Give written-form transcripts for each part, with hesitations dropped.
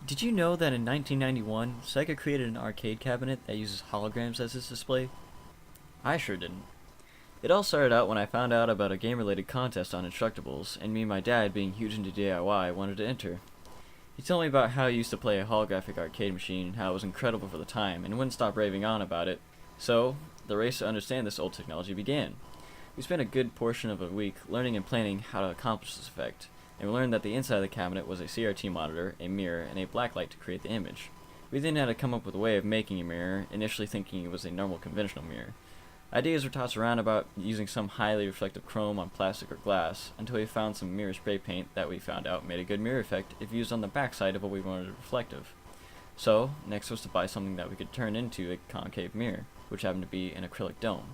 Did you know that in 1991, SEGA created an arcade cabinet that uses holograms as its display? I sure didn't. It all started out when I found out about a game-related contest on Instructables, and me and my dad, being huge into DIY, wanted to enter. He told me about how he used to play a holographic arcade machine and how it was incredible for the time, and wouldn't stop raving on about it. So, the race to understand this old technology began. We spent a good portion of a week learning and planning how to accomplish this effect, and we learned that the inside of the cabinet was a CRT monitor, a mirror, and a blacklight to create the image. We then had to come up with a way of making a mirror, initially thinking it was a normal conventional mirror. Ideas were tossed around about using some highly reflective chrome on plastic or glass, until we found some mirror spray paint that we found out made a good mirror effect if used on the backside of what we wanted reflective. So, next was to buy something that we could turn into a concave mirror, which happened to be an acrylic dome.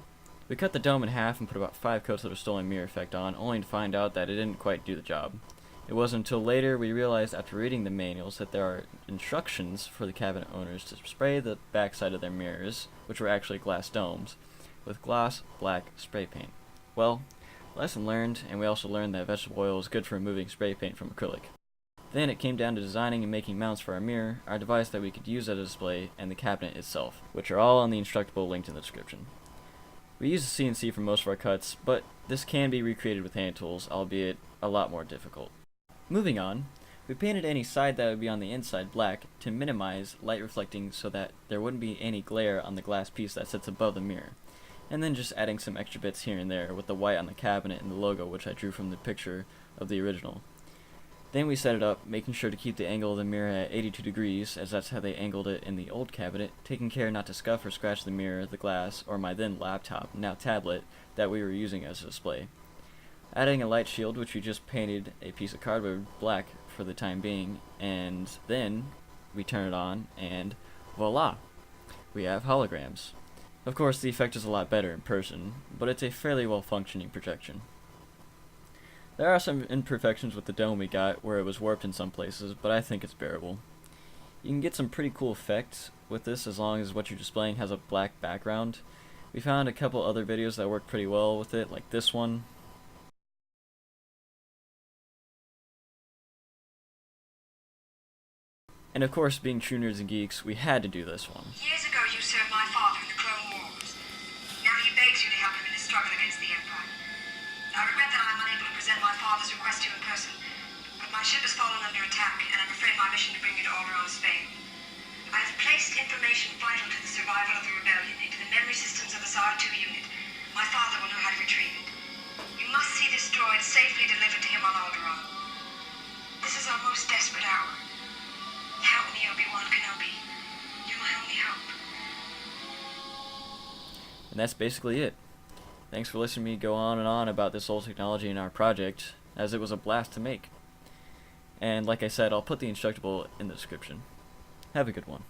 We cut the dome in half and put about 5 coats of the stolen mirror effect on, only to find out that it didn't quite do the job. It wasn't until later we realized after reading the manuals that there are instructions for the cabinet owners to spray the backside of their mirrors, which were actually glass domes, with gloss black spray paint. Well, lesson learned, and we also learned that vegetable oil is good for removing spray paint from acrylic. Then it came down to designing and making mounts for our mirror, our device that we could use as a display, and the cabinet itself, which are all on the Instructable linked in the description. We use the CNC for most of our cuts, but this can be recreated with hand tools, albeit a lot more difficult. Moving on, we painted any side that would be on the inside black to minimize light reflecting so that there wouldn't be any glare on the glass piece that sits above the mirror, and then just adding some extra bits here and there with the white on the cabinet and the logo, which I drew from the picture of the original. Then we set it up, making sure to keep the angle of the mirror at 82 degrees, as that's how they angled it in the old cabinet, taking care not to scuff or scratch the mirror, the glass, or my then laptop, now tablet, that we were using as a display. Adding a light shield, which we just painted a piece of cardboard black for the time being, and then we turn it on, and voila! We have holograms. Of course, the effect is a lot better in person, but it's a fairly well-functioning projection. There are some imperfections with the dome we got, where it was warped in some places, but I think it's bearable. You can get some pretty cool effects with this as long as what you're displaying has a black background. We found a couple other videos that work pretty well with it, like this one. And of course, being true nerds and geeks, we had to do this one. Years ago you served my father in the Clone Wars. Now he begs you to help him in his struggle against the Empire. I regret that I am unable to present my father's request to you in person, but my ship has fallen under attack, and I'm afraid my mission to bring you to Alderaan has failed. I have placed information vital to the survival of the rebellion into the memory systems of the SAR-2 unit. My father will know how to retrieve it. You must see this droid safely delivered to him on Alderaan. This is our most desperate hour. Help me, Obi-Wan Kenobi. You're my only hope. And that's basically it. Thanks for listening to me go on and on about this old technology in our project, as it was a blast to make. And like I said, I'll put the Instructable in the description. Have a good one.